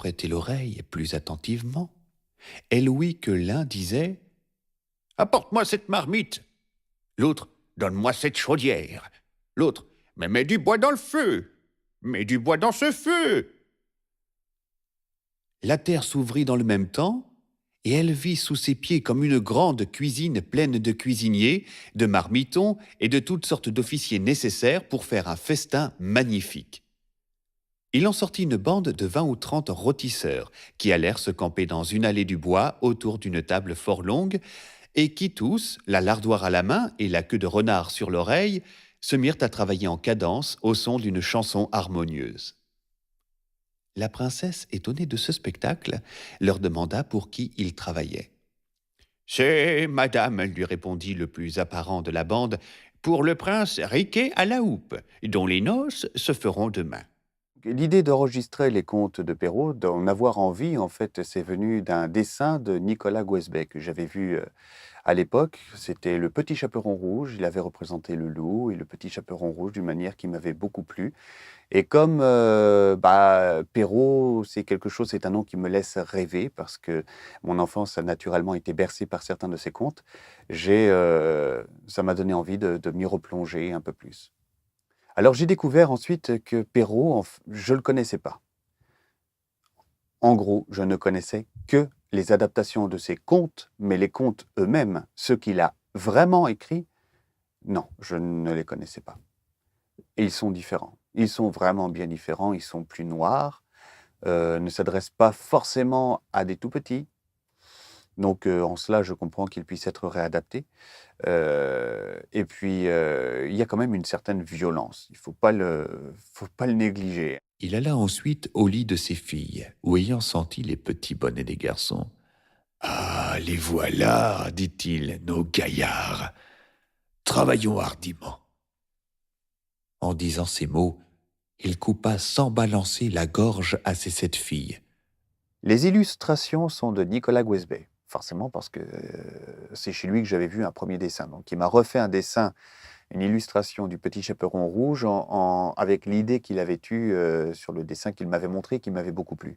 prêter l'oreille plus attentivement, elle ouït que l'un disait « Apporte-moi cette marmite !» L'autre « Donne-moi cette chaudière !» L'autre « Mais mets du bois dans le feu !» « Mets du bois dans ce feu !» La terre s'ouvrit dans le même temps, et elle vit sous ses pieds comme une grande cuisine pleine de cuisiniers, de marmitons et de toutes sortes d'officiers nécessaires pour faire un festin magnifique. Il en sortit une bande de 20 ou 30 rôtisseurs qui allèrent se camper dans une allée du bois autour d'une table fort longue et qui tous, la lardoire à la main et la queue de renard sur l'oreille, se mirent à travailler en cadence au son d'une chanson harmonieuse. La princesse, étonnée de ce spectacle, leur demanda pour qui ils travaillaient. « C'est, madame, lui répondit le plus apparent de la bande, pour le prince Riquet à la houppe, dont les noces se feront demain. » L'idée d'enregistrer les contes de Perrault, d'en avoir envie, en fait, c'est venu d'un dessin de Nicolas Gouesbet que j'avais vu à l'époque. C'était Le Petit Chaperon Rouge. Il avait représenté le loup et le Petit Chaperon Rouge d'une manière qui m'avait beaucoup plu. Et comme Perrault, c'est quelque chose, c'est un nom qui me laisse rêver parce que mon enfance a naturellement été bercée par certains de ses contes, ça m'a donné envie de m'y replonger un peu plus. Alors j'ai découvert ensuite que Perrault, je ne le connaissais pas. En gros, je ne connaissais que les adaptations de ses contes, mais les contes eux-mêmes, ceux qu'il a vraiment écrits, non, je ne les connaissais pas. Et ils sont différents. Ils sont vraiment bien différents, ils sont plus noirs, ne s'adressent pas forcément à des tout-petits. Donc en cela, je comprends qu'ils puissent être réadaptés. Et puis, il y a quand même une certaine violence. Il ne faut pas le négliger. Il alla ensuite au lit de ses filles, où ayant senti les petits bonnets des garçons, « Ah, les voilà, dit-il, nos gaillards. Travaillons hardiment. » En disant ces mots, il coupa sans balancer la gorge à ses 7 filles. Les illustrations sont de Nicolas Gouesbet, forcément parce que c'est chez lui que j'avais vu un premier dessin. Donc il m'a refait un dessin, une illustration du Petit Chaperon Rouge avec l'idée qu'il avait eue sur le dessin qu'il m'avait montré, qui m'avait beaucoup plu.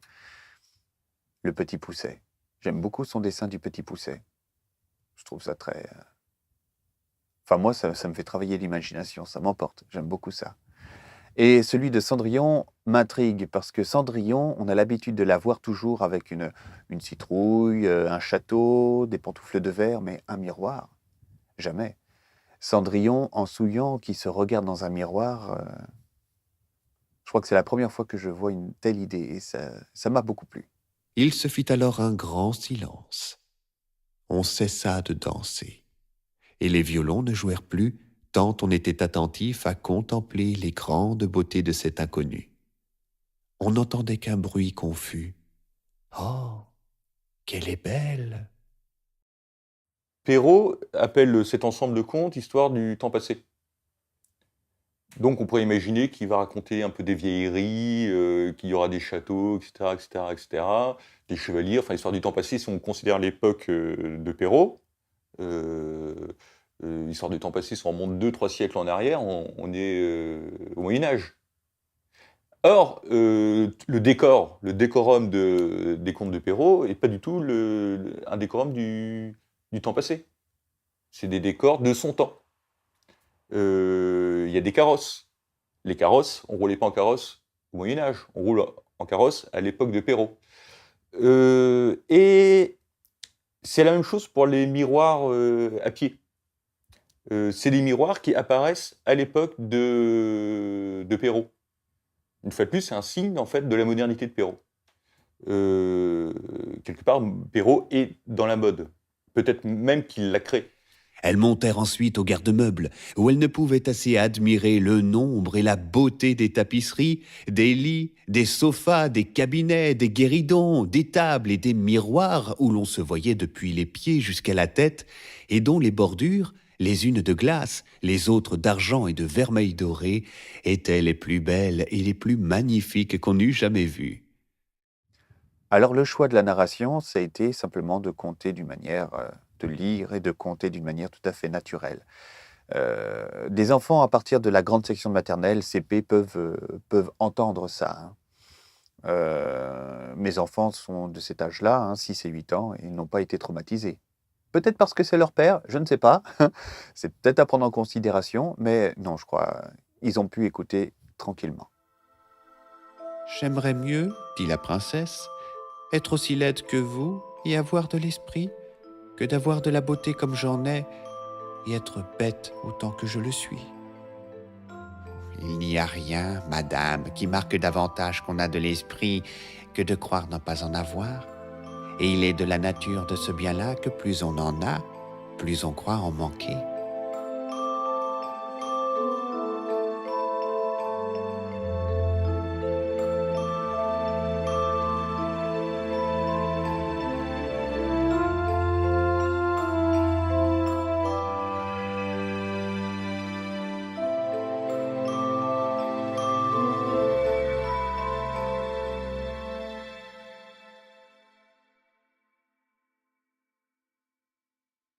Le Petit Pousset. J'aime beaucoup son dessin du Petit Pousset. Je trouve ça très... Enfin moi, ça me fait travailler l'imagination, ça m'emporte. J'aime beaucoup ça. Et celui de Cendrillon m'intrigue parce que Cendrillon, on a l'habitude de la voir toujours avec une citrouille, un château, des pantoufles de verre, mais un miroir, jamais. Cendrillon en souillant qui se regarde dans un miroir, je crois que c'est la première fois que je vois une telle idée et ça m'a beaucoup plu. Il se fit alors un grand silence. On cessa de danser, et les violons ne jouèrent plus tant on était attentif à contempler les grandes beautés de cet inconnu. On n'entendait qu'un bruit confus. « Oh, qu'elle est belle !» Perrault appelle cet ensemble de contes Histoire du temps passé. Donc on pourrait imaginer qu'il va raconter un peu des vieilleries, qu'il y aura des châteaux, etc., etc., etc., des chevaliers, enfin Histoire du temps passé, si on considère l'époque de Perrault, Histoire du temps passé, si on remonte 2-3 siècles en arrière, on est au Moyen-Âge. Or, le décorum des contes de Perrault n'est pas du tout un décorum du temps passé. C'est des décors de son temps. Il y a des carrosses. Les carrosses, on ne roulait pas en carrosse au Moyen-Âge, on roule en carrosse à l'époque de Perrault. Et c'est la même chose pour les miroirs à pied. C'est des miroirs qui apparaissent à l'époque de Perrault. Une fois de plus, c'est un signe en fait de la modernité de Perrault. Quelque part, Perrault est dans la mode. Peut-être même qu'il l'a créé. Elles montèrent ensuite au garde-meuble, où elles ne pouvaient assez admirer le nombre et la beauté des tapisseries, des lits, des sofas, des cabinets, des guéridons, des tables et des miroirs où l'on se voyait depuis les pieds jusqu'à la tête, et dont les bordures, les unes de glace, les autres d'argent et de vermeil doré, étaient les plus belles et les plus magnifiques qu'on eût jamais vues. Alors le choix de la narration, ça a été simplement de conter d'une manière, de lire et de conter d'une manière tout à fait naturelle. Des enfants à partir de la grande section de maternelle, CP, peuvent entendre ça. Mes enfants sont de cet âge-là, hein, 6 et 8 ans, et ils n'ont pas été traumatisés. Peut-être parce que c'est leur père, je ne sais pas. C'est peut-être à prendre en considération, mais non, je crois, ils ont pu écouter tranquillement. J'aimerais mieux, dit la princesse, être aussi laide que vous et avoir de l'esprit, que d'avoir de la beauté comme j'en ai et être bête autant que je le suis. Il n'y a rien, madame, qui marque davantage qu'on a de l'esprit que de croire n'en pas en avoir. Et il est de la nature de ce bien-là que plus on en a, plus on croit en manquer.